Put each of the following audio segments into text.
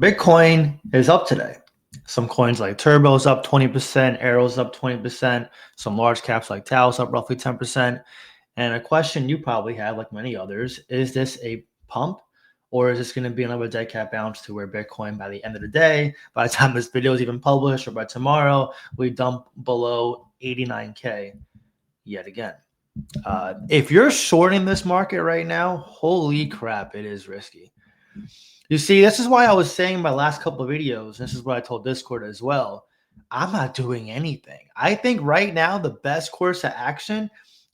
Bitcoin is up today. Some coins like Turbo's up 20%, Arrow's up 20%, some large caps like Tao's up roughly 10%. And a question you probably have, like many others, is this a pump or is this going to be another dead cat bounce to where Bitcoin by the end of the day, by the time this video is even published or by tomorrow, we dump below 89K yet again? If you're shorting this market right now, holy crap, it is risky. You see, this is why I was saying in my last couple of videos, this is what I told Discord as well. I'm not doing anything. I think right now the best course of action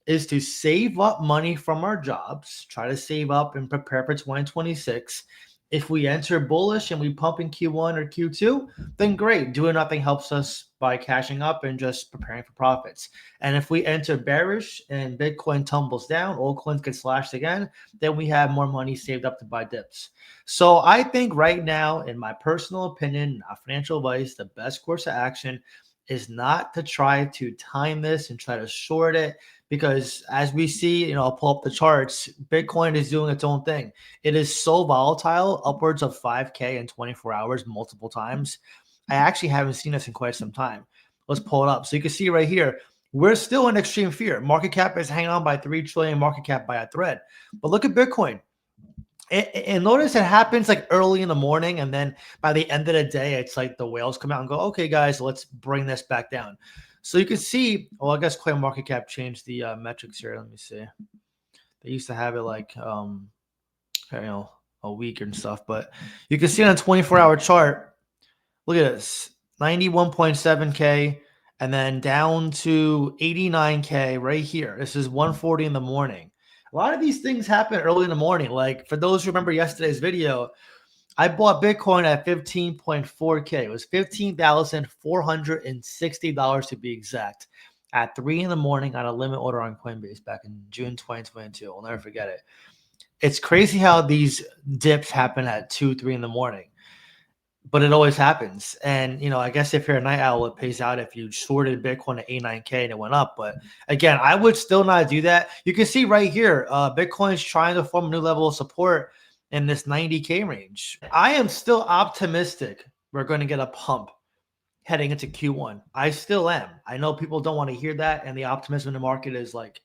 is to save up money from our jobs, try to save up and prepare for 2026. If we enter bullish and we pump in Q1 or Q2, then great. Doing nothing helps us by cashing up and just preparing for profits. And if we enter bearish and Bitcoin tumbles down, old coins get slashed again, then we have more money saved up to buy dips. So I think right now, in my personal opinion, not financial advice, the best course of action is not to try to time this and try to short it, because as we see, I'll pull up the charts, Bitcoin is doing its own thing. It is so volatile, upwards of 5K in 24 hours multiple times. I actually haven't seen this in quite some time. Let's pull it up. So you can see right here, we're still in extreme fear. Market cap is hanging on by 3 trillion, market cap by a thread. But look at Bitcoin. And notice it happens like early in the morning, and then by the end of the day, it's like the whales come out and go, okay, guys, let's bring this back down. So you can see, well, I guess CoinMarketCap changed the metrics here. Let me see. They used to have it like, a week and stuff, but you can see on a 24-hour chart, look at this, 91.7K, and then down to 89K right here. This is 1:40 in the morning. A lot of these things happen early in the morning. Like for those who remember yesterday's video, I bought Bitcoin at 15.4K. It was $15,460 to be exact at 3 in the morning on a limit order on Coinbase back in June 2022. I'll never forget it. It's crazy how these dips happen at 2, 3 in the morning, but it always happens. And, I guess if you're a night owl, it pays out if you shorted Bitcoin at 89K and it went up. But again, I would still not do that. You can see right here, Bitcoin's trying to form a new level of support in this 90K range. I am still optimistic we're going to get a pump heading into Q1. I still am. I know people don't want to hear that, and the optimism in the market is like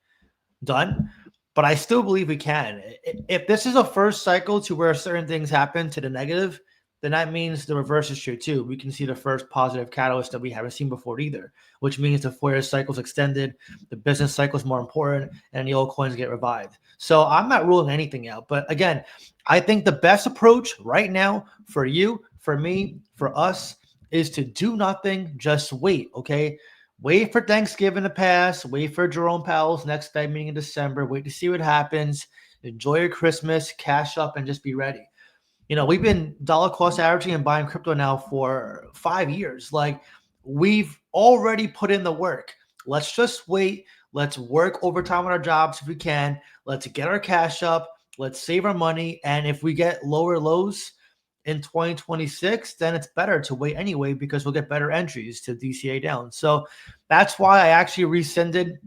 done, but I still believe we can. If this is a first cycle to where certain things happen to the negative, then that means the reverse is true too. We can see the first positive catalyst that we haven't seen before either, which means the 4-year cycle is extended, the business cycle is more important, and the old coins get revived. So I'm not ruling anything out. But again, I think the best approach right now for you, for me, for us, is to do nothing, just wait, okay? Wait for Thanksgiving to pass, wait for Jerome Powell's next Fed meeting in December, wait to see what happens, enjoy your Christmas, cash up, and just be ready. We've been dollar cost averaging and buying crypto now for 5 years. Like, we've already put in the work. Let's just wait. Let's work overtime on our jobs if we can. Let's get our cash up. Let's save our money. And if we get lower lows in 2026, then it's better to wait anyway, because we'll get better entries to DCA down. So that's why I actually rescinded.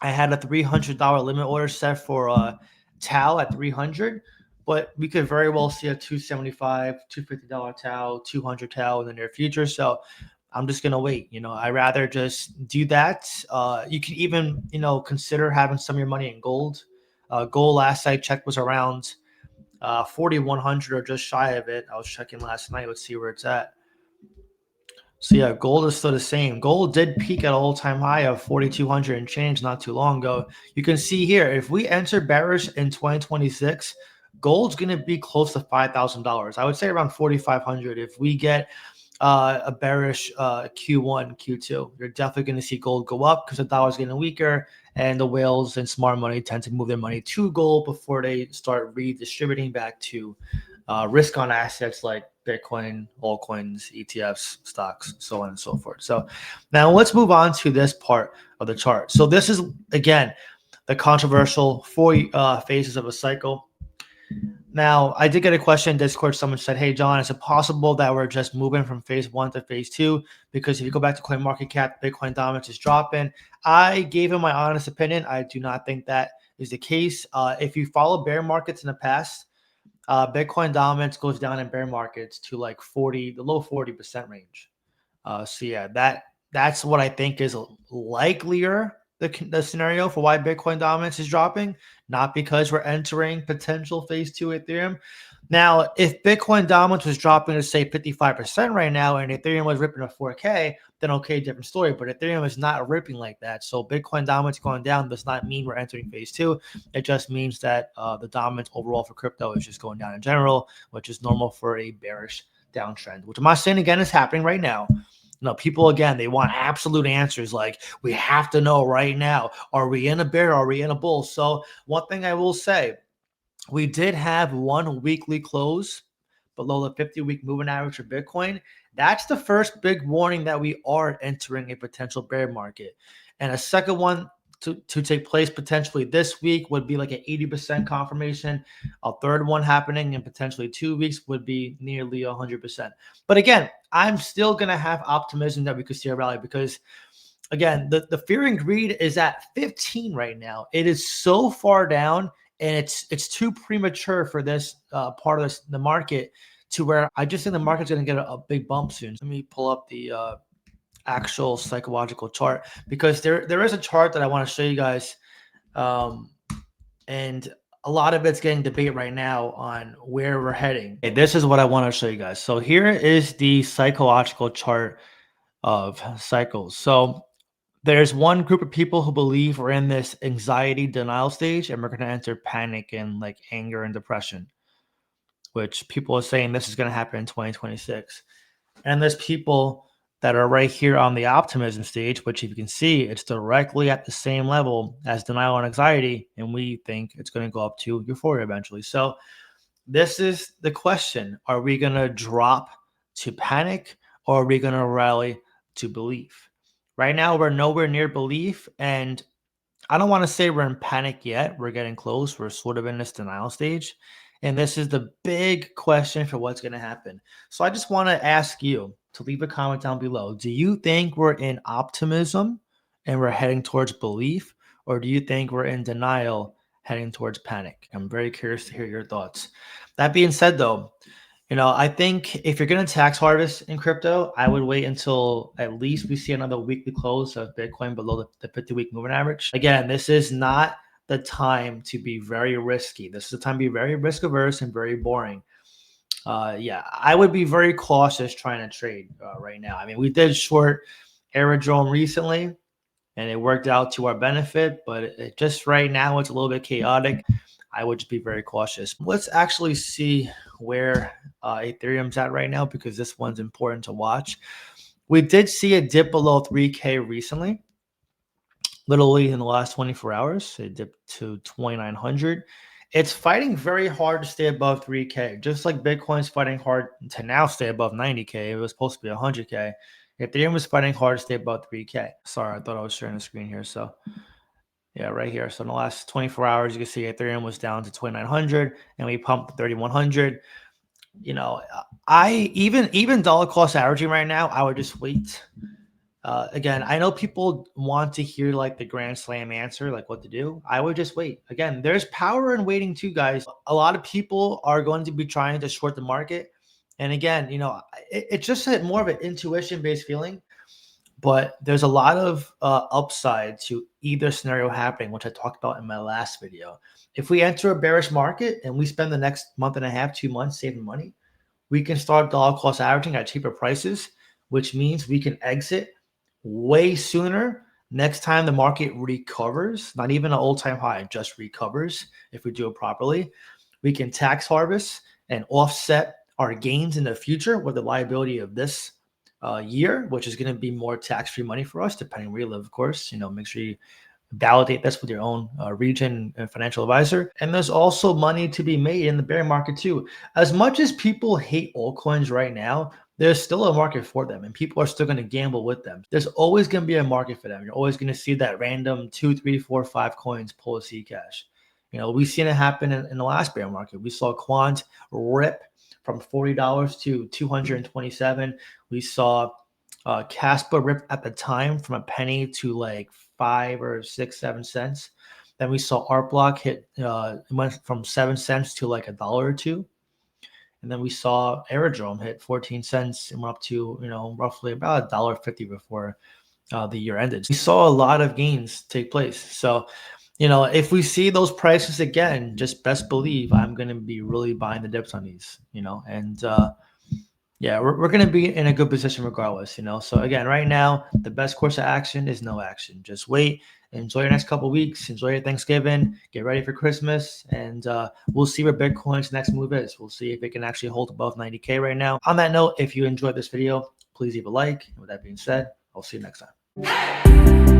I had a $300 limit order set for Tau at 300. But we could very well see a $275, $250 Tau, 200 Tau in the near future. So I'm just going to wait. I'd rather just do that. You can even, consider having some of your money in gold. Gold last I checked was around 4,100 or just shy of it. I was checking last night. Let's see where it's at. So yeah, gold is still the same. Gold did peak at an all-time high of 4,200 and change not too long ago. You can see here, if we enter bearish in 2026, gold's going to be close to $5,000. I would say around 4,500 if we get a bearish Q1, Q2. You're definitely going to see gold go up because the dollar's getting weaker, and the whales and smart money tend to move their money to gold before they start redistributing back to risk on assets like Bitcoin, altcoins, ETFs, stocks, so on and so forth. So now let's move on to this part of the chart. So this is, again, the controversial 4 phases of a cycle. Now, I did get a question in Discord. Someone said, hey, John, is it possible that we're just moving from phase 1 to phase 2? Because if you go back to CoinMarketCap, Bitcoin dominance is dropping. I gave him my honest opinion. I do not think that is the case. If you follow bear markets in the past, Bitcoin dominance goes down in bear markets to like 40, the low 40% range. So yeah, that's what I think is likelier the scenario for why Bitcoin dominance is dropping, not because we're entering potential phase two Ethereum. Now, if Bitcoin dominance was dropping to say 55% right now and Ethereum was ripping to 4K, then okay, different story. But Ethereum is not ripping like that. So Bitcoin dominance going down does not mean we're entering phase two. It just means that the dominance overall for crypto is just going down in general, which is normal for a bearish downtrend, which I'm not saying again is happening right now. No, people again, they want absolute answers. Like, we have to know right now, are we in a bear? Are we in a bull? So one thing I will say, we did have one weekly close below the 50-week moving average for Bitcoin. That's the first big warning that we are entering a potential bear market. And a second one to take place potentially this week would be like an 80% confirmation. A third one happening in potentially 2 weeks would be nearly 100%. But again, I'm still going to have optimism that we could see a rally because again, the fear and greed is at 15 right now. It is so far down, and it's too premature for this part of the market to where I just think the market's going to get a big bump soon. Let me pull up the actual psychological chart because there is a chart that I want to show you guys, and a lot of it's getting debate right now on where we're heading. Okay, this is what I want to show you guys. So here is the psychological chart of cycles. So there's one group of people who believe we're in this anxiety denial stage and we're going to enter panic and like anger and depression, which people are saying this is going to happen in 2026. And there's people that are right here on the optimism stage, which if you can see, it's directly at the same level as denial and anxiety. And we think it's going to go up to euphoria eventually. So this is the question. Are we going to drop to panic or are we going to rally to belief? Right now, we're nowhere near belief. And I don't want to say we're in panic yet. We're getting close. We're sort of in this denial stage. And this is the big question for what's going to happen. So I just want to ask you to leave a comment down below. Do you think we're in optimism and we're heading towards belief? Or do you think we're in denial heading towards panic? I'm very curious to hear your thoughts. That being said, though, I think if you're going to tax harvest in crypto, I would wait until at least we see another weekly close of Bitcoin below the 50-week moving average. Again, this is not the time to be very risky. This is the time to be very risk averse and very boring. Yeah, I would be very cautious trying to trade right now. I mean, we did short Aerodrome recently, and it worked out to our benefit, but it just right now it's a little bit chaotic. I would just be very cautious. Let's actually see where Ethereum's at right now because this one's important to watch. We did see a dip below 3K recently, literally in the last 24 hours. It dipped to 2,900. It's fighting very hard to stay above 3K, just like Bitcoin's fighting hard to now stay above 90K. It was supposed to be 100K. Ethereum was fighting hard to stay above 3K. Sorry, I thought I was sharing the screen here. So yeah, right here. So in the last 24 hours, you can see Ethereum was down to 2,900 and we pumped 3,100. I even dollar cost averaging right now, I would just wait. Again, I know people want to hear like the grand slam answer, like what to do. I would just wait. Again, there's power in waiting too, guys. A lot of people are going to be trying to short the market. And again, it's just more of an intuition based feeling. But there's a lot of upside to either scenario happening, which I talked about in my last video. If we enter a bearish market and we spend the next month and a half, 2 months saving money, we can start dollar cost averaging at cheaper prices, which means we can exit way sooner next time the market recovers, not even an all-time high, just recovers if we do it properly. We can tax harvest and offset our gains in the future with the liability of this year, which is going to be more tax-free money for us, depending where you live, of course. Make sure you validate this with your own region and financial advisor. And there's also money to be made in the bear market too. As much as people hate altcoins right now, there's still a market for them and people are still going to gamble with them. There's always going to be a market for them. You're always going to see that random 2, 3, 4, 5 coins pull a Zcash. We've seen it happen in the last bear market. We saw Quant rip from $40 to $227. We saw Casper rip at the time from a penny to like 5 or 6, 7 cents. Then we saw Art Block hit, it went from 7 cents to like $1 or $2. And then we saw Aerodrome hit 14 cents and went up to, roughly about $1.50 before the year ended. We saw a lot of gains take place. So, if we see those prices again, just best believe I'm going to be really buying the dips on these, and yeah, we're going to be in a good position regardless, So again, right now, the best course of action is no action. Just wait, enjoy your next couple weeks, enjoy your Thanksgiving, get ready for Christmas, and we'll see where Bitcoin's next move is. We'll see if it can actually hold above 90K right now. On that note, if you enjoyed this video, please leave a like. And with that being said, I'll see you next time.